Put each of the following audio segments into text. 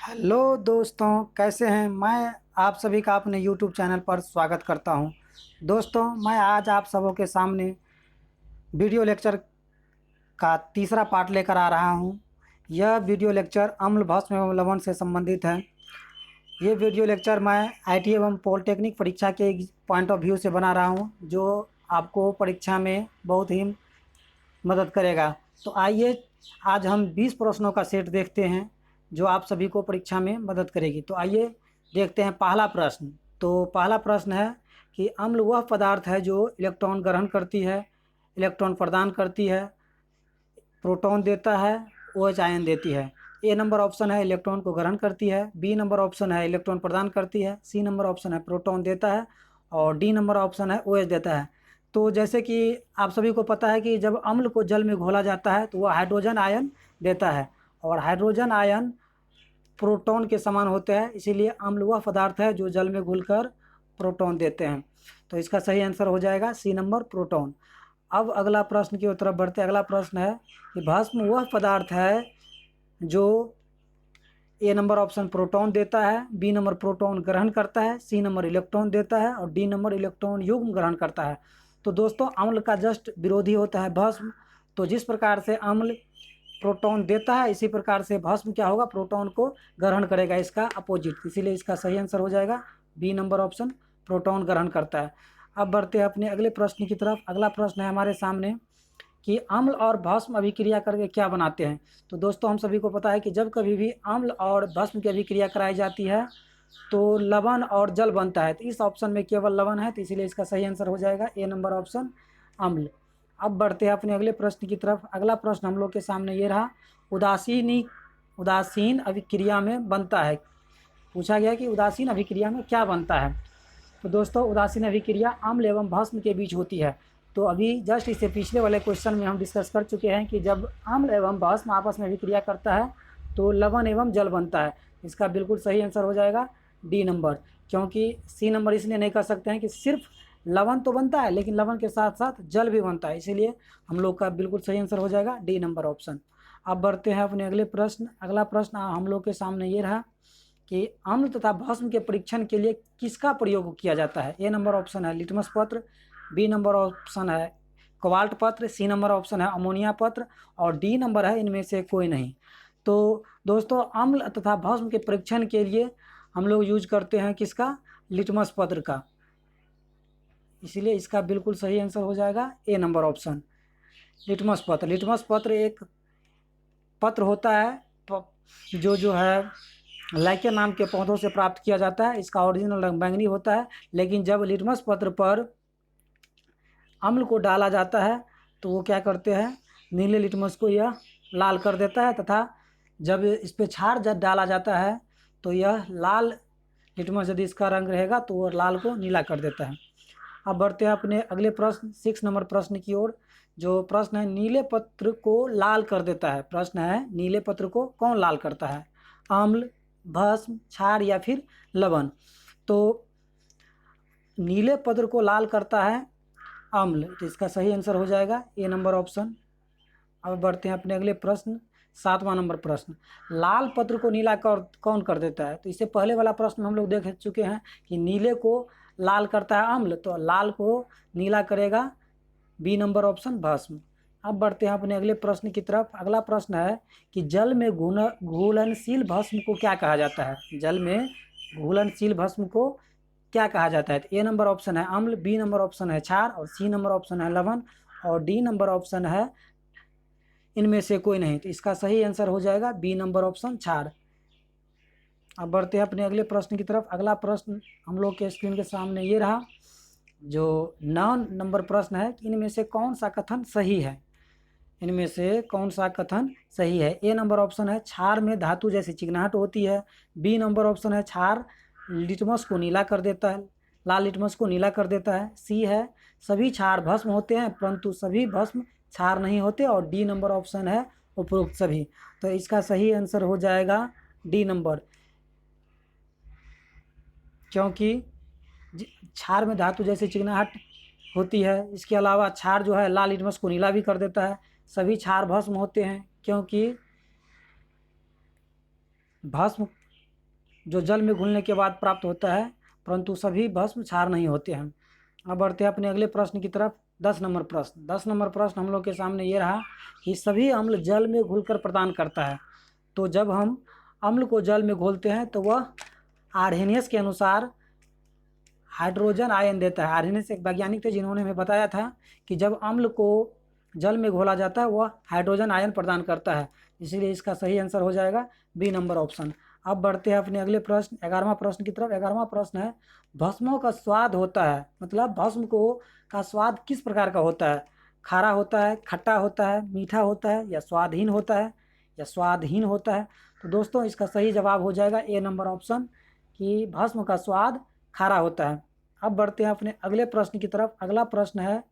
Hello दोस्तों, कैसे हैं। मैं आप सभी का अपने यूट्यूब चैनल पर स्वागत करता हूं। दोस्तों, मैं आज आप सबों के सामने वीडियो लेक्चर का तीसरा पार्ट लेकर आ रहा हूं। यह वीडियो लेक्चर अम्ल भस्म एवं लवण से संबंधित है। ये वीडियो लेक्चर मैं आईटी एवं पॉलिटेक्निक परीक्षा के पॉइंट ऑफ व्यू से बना रहा हूं, जो आपको परीक्षा में बहुत ही मदद करेगा। तो आइए आज हम 20 प्रश्नों का सेट देखते हैं जो आप सभी को परीक्षा में मदद करेगी। तो आइए देखते हैं पहला प्रश्न। तो पहला प्रश्न है कि अम्ल वह पदार्थ है जो इलेक्ट्रॉन ग्रहण करती है, इलेक्ट्रॉन प्रदान करती है, प्रोटॉन देता है, OH आयन देती है। ए नंबर ऑप्शन है इलेक्ट्रॉन को ग्रहण करती है, बी नंबर ऑप्शन है इलेक्ट्रॉन प्रदान करती है, सी नंबर ऑप्शन है प्रोटॉन देता है और डी नंबर ऑप्शन है OH देता है। तो जैसे कि आप सभी को पता है कि जब अम्ल को जल में घोला जाता है तो वह हाइड्रोजन आयन देता है और हाइड्रोजन आयन प्रोटॉन के समान होते हैं, इसीलिए अम्ल वह पदार्थ है जो जल में घुलकर प्रोटॉन देते हैं। तो इसका सही आंसर हो जाएगा सी नंबर प्रोटॉन। अब अगला प्रश्न की तरफ बढ़ते हैं। अगला प्रश्न है कि भस्म वह पदार्थ है जो ए नंबर ऑप्शन प्रोटॉन देता है, बी नंबर प्रोटॉन ग्रहण करता है, सी नंबर इलेक्ट्रॉन देता है और डी नंबर इलेक्ट्रॉन युग्म ग्रहण करता है। तो दोस्तों, अम्ल का जस्ट विरोधी होता है भस्म। तो जिस प्रकार से अम्ल प्रोटॉन देता है, इसी प्रकार से भस्म क्या होगा, प्रोटॉन को ग्रहण करेगा, इसका अपोजिट। इसीलिए इसका सही आंसर हो जाएगा बी नंबर ऑप्शन, प्रोटॉन ग्रहण करता है। अब बढ़ते हैं अपने अगले प्रश्न की तरफ। अगला प्रश्न है हमारे सामने कि अम्ल और भस्म अभिक्रिया करके क्या बनाते हैं। तो दोस्तों, हम सभी को पता है कि जब कभी भी अम्ल और भस्म की अभिक्रिया कराई जाती है तो लवण और जल बनता है। तो इस ऑप्शन में केवल लवण है, तो इसीलिए इसका सही आंसर हो जाएगा ए नंबर ऑप्शन, अम्ल। अब बढ़ते हैं अपने अगले प्रश्न की तरफ। अगला प्रश्न हम लोग के सामने ये रहा, उदासीन अभिक्रिया में बनता है। पूछा गया कि उदासीन अभिक्रिया में क्या बनता है। तो दोस्तों, उदासीन अभिक्रिया अम्ल एवं भस्म के बीच होती है। तो अभी जस्ट इससे पिछले वाले क्वेश्चन में हम डिस्कस कर चुके हैं कि जब अम्ल एवं भस्म आपस में अभिक्रिया करता है तो लवण एवं जल बनता है। इसका बिल्कुल सही आंसर हो जाएगा डी नंबर, क्योंकि सी नंबर इसलिए नहीं कर सकते हैं कि सिर्फ लवण तो बनता है लेकिन लवण के साथ साथ जल भी बनता है, इसीलिए हम लोग का बिल्कुल सही आंसर हो जाएगा डी नंबर ऑप्शन। अब बढ़ते हैं अपने अगले प्रश्न। अगला प्रश्न हम लोग के सामने ये रहा कि अम्ल तथा भस्म के परीक्षण के लिए किसका प्रयोग किया जाता है। ए नंबर ऑप्शन है लिटमस पत्र, बी नंबर ऑप्शन है कोबाल्ट पत्र, सी नंबर ऑप्शन है अमोनिया पत्र और डी नंबर है इनमें से कोई नहीं। तो दोस्तों, अम्ल तथा भस्म के परीक्षण के लिए हम लोग यूज करते हैं किसका, लिटमस पत्र का, इसीलिए इसका बिल्कुल सही आंसर हो जाएगा ए नंबर ऑप्शन, लिटमस पत्र। लिटमस पत्र एक पत्र होता है जो है लाइके नाम के पौधों से प्राप्त किया जाता है। इसका ओरिजिनल रंग बैंगनी होता है, लेकिन जब लिटमस पत्र पर अम्ल को डाला जाता है तो वो क्या करते हैं, नीले लिटमस को यह लाल कर देता है, तथा जब इस पर क्षार जब डाला जाता है तो यह लाल लिटमस यदि इसका रंग रहेगा तो वह लाल को नीला कर देता है। अब बढ़ते हैं अपने अगले प्रश्न 6 नंबर प्रश्न की ओर। जो प्रश्न है, नीले पत्र को लाल कर देता है। प्रश्न है, नीले पत्र को कौन लाल करता है, अम्ल, भस्म, क्षार या फिर लवण। तो नीले पत्र को लाल करता है अम्ल, तो इसका सही आंसर हो जाएगा ए नंबर ऑप्शन। अब बढ़ते हैं अपने अगले प्रश्न 7वां नंबर प्रश्न, लाल पत्र को नीला कौन कर देता है। तो इससे पहले वाला प्रश्न हम लोग देख चुके हैं कि नीले को लाल करता है अम्ल, तो लाल को नीला करेगा बी नंबर ऑप्शन, भस्म। अब बढ़ते हैं अपने अगले प्रश्न की तरफ। अगला प्रश्न है कि जल में घुलनशील भस्म को क्या कहा जाता है। जल में घुलनशील भस्म को क्या कहा जाता है। तो ए नंबर ऑप्शन है अम्ल, बी नंबर ऑप्शन है क्षार और सी नंबर ऑप्शन है लवण और डी नंबर ऑप्शन है इनमें से कोई नहीं। तो इसका सही आंसर हो जाएगा बी नंबर ऑप्शन, क्षार। अब बढ़ते हैं अपने अगले प्रश्न की तरफ। अगला प्रश्न हम लोग के स्क्रीन के सामने ये रहा, जो 9 नंबर प्रश्न है कि इनमें से कौन सा कथन सही है। इनमें से कौन सा कथन सही है। ए नंबर ऑप्शन है क्षार में धातु जैसी चिकनाहट होती है, बी नंबर ऑप्शन है क्षार लिटमस को नीला कर देता है, लाल लिटमस को नीला कर देता है, सी है सभी क्षार भस्म होते हैं परंतु सभी भस्म क्षार नहीं होते और डी नंबर ऑप्शन है उपरोक्त सभी। तो इसका सही आंसर हो जाएगा डी नंबर, क्योंकि क्षार में धातु जैसी चिकनाहट होती है। इसके अलावा क्षार जो है लाल लिटमस को नीला भी कर देता है। सभी क्षार भस्म होते हैं क्योंकि भस्म जो जल में घुलने के बाद प्राप्त होता है, परंतु सभी भस्म क्षार नहीं होते हैं। अब बढ़ते हैं अपने अगले प्रश्न की तरफ। 10 नंबर प्रश्न। 10 नंबर प्रश्न हम लोग के सामने ये रहा कि सभी अम्ल जल में घुलकर प्रदान करता है। तो जब हम अम्ल को जल में घोलते हैं तो वह आर्हेनियस के अनुसार हाइड्रोजन आयन देता है। आर्हेनियस एक वैज्ञानिक थे जिन्होंने हमें बताया था कि जब अम्ल को जल में घोला जाता है वह हाइड्रोजन आयन प्रदान करता है। इसीलिए इसका सही आंसर हो जाएगा बी नंबर ऑप्शन। अब बढ़ते हैं अपने अगले प्रश्न 11वां प्रश्न की तरफ। 11वां प्रश्न है, भस्मों का स्वाद होता है, मतलब भस्म को का स्वाद किस प्रकार का होता है? खारा होता है, खट्टा होता है, मीठा होता है, या स्वादहीन होता है, या स्वादहीन होता है? तो दोस्तों इसका सही जवाब हो जाएगा ए नंबर ऑप्शन कि भस्म का स्वाद खारा होता है। अब बढ़ते हैं अपने अगले प्रश्न की तरफ। अगला प्रश्न है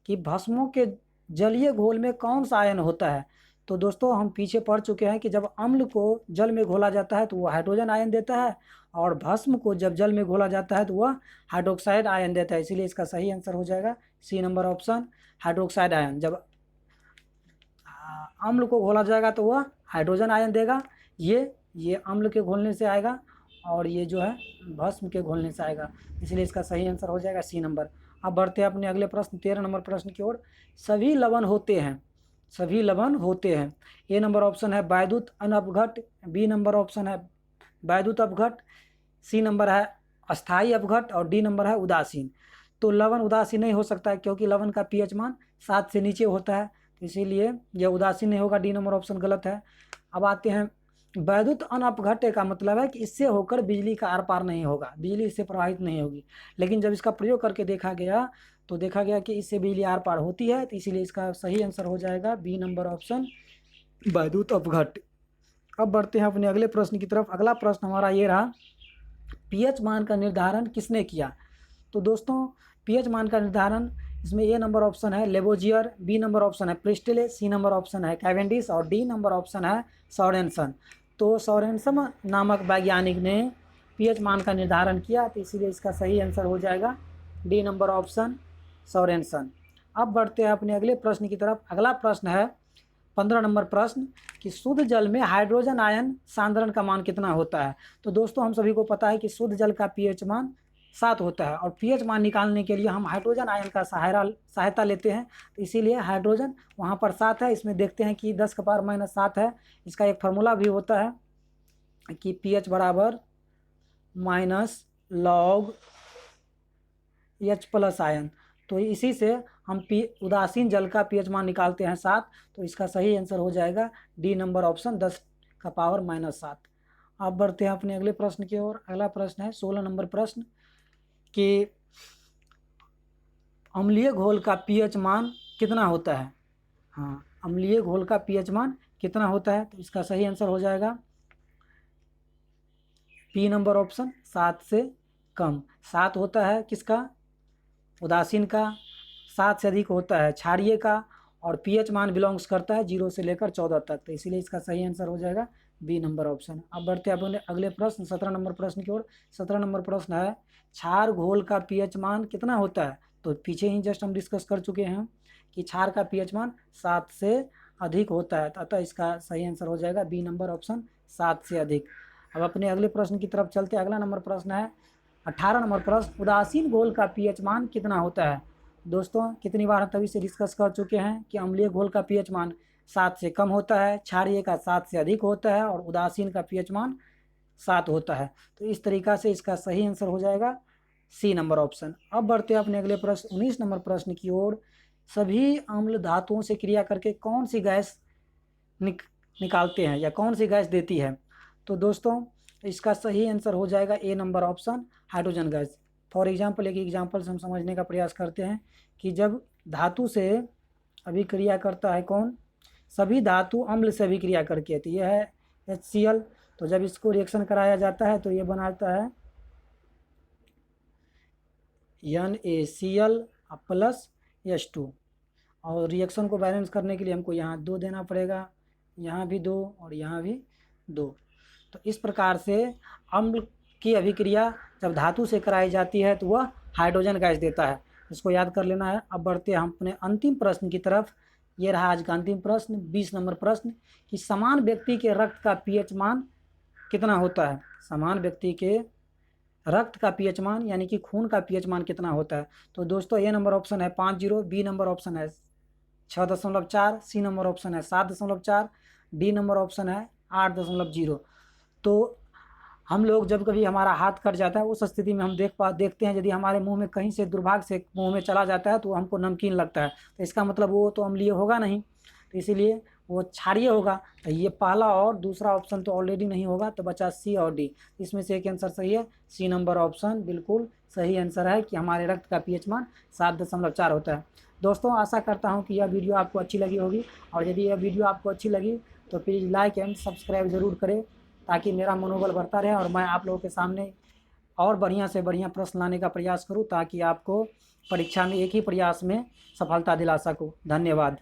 कि भस्मों के जलीय घोल में कौन सा आयन होता है? तो दोस्तों हम पीछे पढ़ चुके हैं कि जब अम्ल को जल में घोला जाता है तो वह हाइड्रोजन आयन देता है, और भस्म को जब जल में घोला जाता है तो वह हाइड्रोक्साइड आयन देता है। इसीलिए इसका सही आंसर हो जाएगा C number option, hydroxide ion. जब अम्ल को घोला जाएगा तो वह हाइड्रोजन आयन देगा। ये अम्ल के घोलने से आएगा, और ये जो है भस्म के घोलने से आएगा। इसलिए इसका सही आंसर हो जाएगा सी नंबर। अब बढ़ते हैं अपने अगले प्रश्न 13 नंबर प्रश्न की ओर। सभी लवण होते हैं, सभी लवण होते हैं। ए नंबर ऑप्शन है वैद्युत अनअपघट, बी नंबर ऑप्शन है वैद्युत अपघट, सी नंबर है अस्थायी अपघट, और डी नंबर है उदासीन। तो लवण उदासीन नहीं हो सकता है क्योंकि लवण का पीएच मान 7 से नीचे होता है, तो इसीलिए यह उदासीन नहीं होगा। डी नंबर ऑप्शन गलत है। अब आते हैं वैद्युत अनअपघट्य का मतलब है कि इससे होकर बिजली का आर पार नहीं होगा, बिजली इससे प्रवाहित नहीं होगी। लेकिन जब इसका प्रयोग करके देखा गया तो देखा गया कि इससे बिजली आर पार होती है, तो इसीलिए इसका सही आंसर हो जाएगा बी नंबर ऑप्शन, वैद्युत अपघट्य। अब बढ़ते हैं अपने अगले प्रश्न की तरफ। अगला प्रश्न हमारा ये रहा, पीएच मान का निर्धारण किसने किया? तो दोस्तों पीएच मान का निर्धारण इसमें ए नंबर ऑप्शन है लेबोजियर, बी नंबर ऑप्शन है प्रिस्टले, सी नंबर ऑप्शन है कैवेंडिश, और डी नंबर ऑप्शन है सोरेनसन। तो सोरेनसन नामक वैज्ञानिक ने पीएच मान का निर्धारण किया, तो इसीलिए इसका सही आंसर हो जाएगा डी नंबर ऑप्शन, सोरेनसन। अब बढ़ते हैं अपने अगले प्रश्न की तरफ। अगला प्रश्न है 15 नंबर प्रश्न कि शुद्ध जल में हाइड्रोजन आयन सांद्रण का मान कितना होता है? तो दोस्तों हम सभी को पता है कि शुद्ध जल का पीएच मान 7 होता है, और पीएच मान निकालने के लिए हम हाइड्रोजन आयन का सहायता लेते हैं। तो इसीलिए हाइड्रोजन वहाँ पर 7 है। इसमें देखते हैं कि 10⁻⁻7 है। इसका एक फार्मूला भी होता है कि पीएच बराबर -log H प्लस आयन। तो इसी से हम उदासीन जल का पीएच मान निकालते हैं 7। तो इसका सही आंसर हो जाएगा डी नंबर ऑप्शन, 10⁻⁻7। अब बढ़ते हैं अपने अगले प्रश्न की ओर। अगला प्रश्न है 16 नंबर प्रश्न कि अम्लीय घोल का पीएच मान कितना होता है? हाँ, अम्लीय घोल का पीएच मान कितना होता है? तो इसका सही आंसर हो जाएगा बी नंबर ऑप्शन, 7 से कम। 7 होता है किसका? उदासीन का। 7 से अधिक होता है क्षारीय का, और पीएच मान बिलोंग्स करता है 0 से लेकर 14 तक। तो इसीलिए इसका सही आंसर हो जाएगा बी नंबर ऑप्शन। अब बढ़ते हैं अपने अगले प्रश्न 17 नंबर प्रश्न की ओर। 17 नंबर प्रश्न है क्षार घोल का पीएच मान कितना होता है? तो पीछे ही जस्ट हम डिस्कस कर चुके हैं कि क्षार का पीएच मान 7 से अधिक होता है, अतः इसका सही आंसर हो जाएगा बी नंबर ऑप्शन, 7 से अधिक। अब अपने अगले प्रश्न की तरफ चलते हैं। अगला नंबर प्रश्न है 18 नंबर प्रश्न, उदासीन घोल का पीएच मान कितना होता है? दोस्तों कितनी बार हम तभी से डिस्कस कर चुके हैं कि अम्लीय घोल का पीएच मान 7 से कम होता है, क्षारीय का 7 से अधिक होता है, और उदासीन का पीएच मान 7 होता है। तो इस तरीक़ा से इसका सही आंसर हो जाएगा सी नंबर ऑप्शन। अब बढ़ते हैं अपने अगले प्रश्न 19 नंबर प्रश्न की ओर। सभी अम्ल धातुओं से क्रिया करके कौन सी गैस निकालते हैं या कौन सी गैस देती है? तो दोस्तों इसका सही आंसर हो जाएगा A number option, hydrogen gas. For example एक एग्जांपल से हम समझने का प्रयास करते हैं कि जब धातु से अभिक्रिया करता है कौन? सभी धातु अम्ल से अभिक्रिया करके, तो यह है HCl। तो जब इसको रिएक्शन कराया जाता है तो ये बनाता है NaCl प्लस H2, और रिएक्शन को बैलेंस करने के लिए हमको यहाँ 2 देना पड़ेगा, यहाँ भी 2 और यहाँ भी 2। तो इस प्रकार से अम्ल की अभिक्रिया जब धातु से कराई जाती है तो वह हाइड्रोजन गैस देता है, इसको याद कर लेना है। अब बढ़ते हैं हम अपने अंतिम प्रश्न की तरफ। ये रहा आज का अंतिम प्रश्न 20 नंबर प्रश्न कि समान व्यक्ति के रक्त का पीएच मान कितना होता है? समान व्यक्ति के रक्त का पीएच मान यानी कि खून का पीएच मान कितना होता है। तो दोस्तों ए नंबर ऑप्शन है 5.0, बी नंबर ऑप्शन है 6.4, सी नंबर ऑप्शन है 7.4, डी नंबर ऑप्शन है 8.0। तो हम लोग जब कभी हमारा हाथ कट जाता है उस स्थिति में हम देखते हैं यदि हमारे मुंह में कहीं से दुर्भाग्य से मुंह में चला जाता है तो हमको नमकीन लगता है, तो इसका मतलब वो तो अम्लीय होगा नहीं, तो इसीलिए वो क्षारीय होगा। तो ये पहला और दूसरा ऑप्शन तो ऑलरेडी नहीं होगा, तो बचा सी और डी। इसमें से एक आंसर सही है, सी नंबर ऑप्शन बिल्कुल सही आंसर है कि हमारे रक्त का पीएच मान 7.4 होता है। दोस्तों आशा करता हूँ कि यह वीडियो आपको अच्छी लगी होगी, और यदि यह वीडियो आपको अच्छी लगी तो प्लीज़ लाइक एंड सब्सक्राइब ज़रूर करें, ताकि मेरा मनोबल बढ़ता रहे और मैं आप लोगों के सामने और बढ़िया से बढ़िया प्रश्न लाने का प्रयास करूं, ताकि आपको परीक्षा में एक ही प्रयास में सफलता दिला सकूं। धन्यवाद।